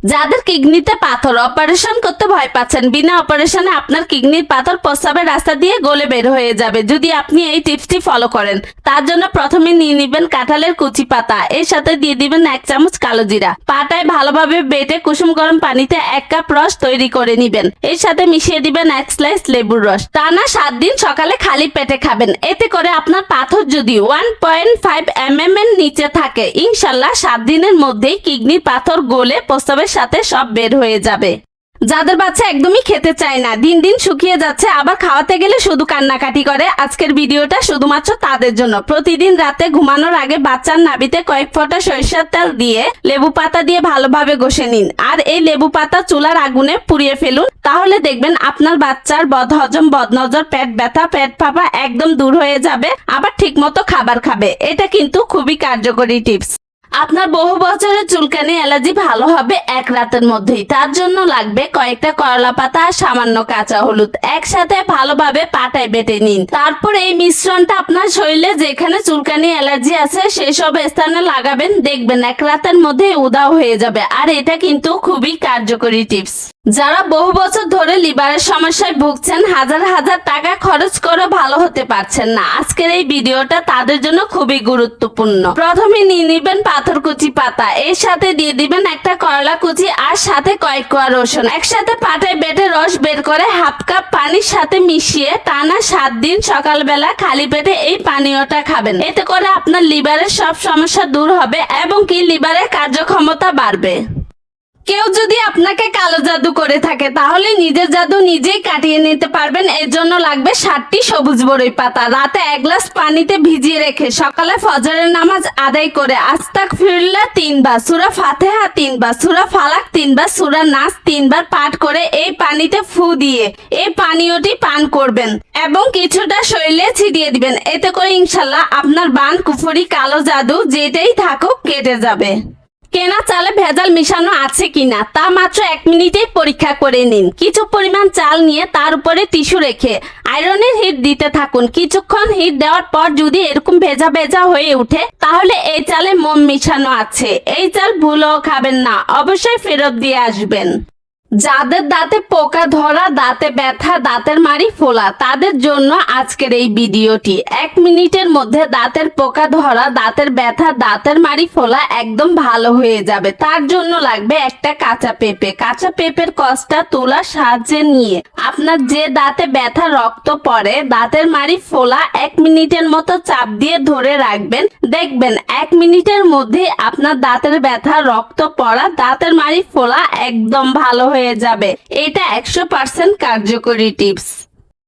যাদের কিডনিতে পাথর, অপারেশন করতে ভয় পাচ্ছেন, বিনা অপারেশনে আপনার কিডনির পাথর প্রস্রাবের রাস্তা দিয়ে গলে বের হয়ে যাবে যদি আপনি এই টিপসটি ফলো করেন। তার জন্য প্রথমে নিয়ে নেবেন কাঁঠালের কুচি পাতা, এর সাথে দিয়ে দিবেন 1 চামচ কালো জিরা। পাটায় ভালোভাবে বেটে কুসুম গরম পানিতে 1 কাপ রস তৈরি করে নেবেন। এর সাথে মিশিয়ে দিবেন 1 স্লাইস লেবুর রস। টানা 7 দিন সকালে খালি পেটে খাবেন। এতে করে আপনার পাথর যদি 1.5 mm এর নিচে থাকে, ইনশাল্লাহ 7 দিনের মধ্যেই কিডনির পাথর গলে প্রস্রাবের সাথে সব বের হয়ে যাবে। যাদের বাচ্চা একদমই খেতে চায় না, দিন দিন শুকিয়ে যাচ্ছে, আবার খাওয়াতে গেলে শুধু কান্নাকাটি করে, আজকের ভিডিওটা শুধুমাত্র তাদের জন্য। প্রতিদিন রাতে ঘুমানোর আগে বাচ্চার নাভিতে কয়েক ফোঁটা সরিষার তেল দিয়ে লেবু পাতা দিয়ে ভালোভাবে ঘষে নিন, আর এই লেবু পাতা চুলার আগুনে পুড়িয়ে ফেলুন। তাহলে দেখবেন আপনার বাচ্চার বদহজম, বদনজর, পেট ব্যথা, পেট ফাঁপা একদম দূর হয়ে যাবে, আবার ঠিকমতো খাবার খাবে। এটা কিন্তু খুবই কার্যকরী টিপস। আপনার বহু বছরের চুলকানি, অ্যালার্জি ভালো হবে 1 রাতের মধ্যেই। তার জন্য লাগবে কয়েকটা করলা পাতা আর সামান্য কাঁচা হলুদ। একসাথে ভালোভাবে পাটায় বেটে নিন। তারপর এই মিশ্রণটা আপনার শরীরে যেখানে চুলকানি, অ্যালার্জি আছে সেসব স্থানে লাগাবেন, দেখবেন 1 রাতের মধ্যে উধাও হয়ে যাবে। আর এটা কিন্তু খুবই কার্যকরী টিপস। যারা বহু বছর ধরে লিভারের সমস্যায় ভুগছেন, হাজার হাজার টাকা খরচ করে ভালো হতে পারছেন না, আজকের এই ভিডিওটা তাদের জন্য খুবই গুরুত্বপূর্ণ। প্রথমে নিয়ে নেবেন পাথরকুচি পাতা, এর সাথে দিয়ে দিবেন একটা করলা কুচি আর সাথে কয়েক কোয়া রসুন। একসাথে পাটায় বেটে রস বের করে 1/2 কাপ পানির সাথে মিশিয়ে টানা 7 দিন সকালবেলা খালি পেটে এই পানীয়টা খাবেন। এতে করে আপনার লিভারের সব সমস্যা দূর হবে এবং কি লিভারের কার্যক্ষমতা বাড়বে। কেউ যদি আপনাকে কালো জাদু করে থাকে, তাহলে নিজের জাদু নিজেই কাটিয়ে নিতে পারবেন। এর জন্য লাগবে 7টি সবুজ বড়ই পাতা। রাতে 1 গ্লাস পানিতে ভিজিয়ে রেখে সকালে ফজরের নামাজ আদায় করে আস্তাগফিরুল্লাহ 3 বার, সূরা ফাতিহা 3 বার, সূরা ফালাক 3 বার, সূরা নাস 3 বার পাঠ করে এই পানিতে ফু দিয়ে এই পানীয়টি পান করবেন এবং কিছুটা শরীরে ছিটিয়ে দিবেন। এতে করে ইনশাল্লাহ আপনার বান, কুফরি, কালো জাদু যেটাই থাকুক কেটে যাবে। কেনা চালে ভেজাল মিশানো আছে কিনা তা মাত্র 1 মিনিটেই পরীক্ষা করে নিন। কিছু পরিমাণ চাল নিয়ে তার উপরে টিস্যু রেখে আয়রনের হিট দিতে থাকুন। কিছুক্ষণ হিট দেওয়ার পর যদি এরকম ভেজা ভেজা হয়ে ওঠে, তাহলে এই চালে মোম মিশানো আছে। এই চাল ভুলও খাবেন না, অবশ্যই ফেরত দিয়ে আসবেন। যাদের দাঁতে পোকা ধরা, দাঁতে ব্যথা, দাঁতের মাড়ি ফোলা, তাদের জন্য আজকের এই ভিডিওটি। 1 মিনিটের মধ্যে দাঁতের পোকা ধরা, দাঁতের ব্যথা, দাঁতের মাড়ি ফোলা একদম ভালো হয়ে যাবে। তার জন্য লাগবে একটা কাঁচা পেঁপে। কাঁচা পেঁপের কসটা তুলার সাহায্যে নিয়ে আপনার যে দাঁতে ব্যথা, রক্ত পড়ে, দাঁতের মাড়ি ফোলা 1 মিনিটের মতো চাপ দিয়ে ধরে রাখবেন। দেখবেন 1 মিনিটের মধ্যে আপনার দাঁতের ব্যথা, রক্ত পড়া, দাঁতের মাড়ি ফোলা একদম ভালো হয়ে যাবে। এটা 100% কার্যকরী টিপস।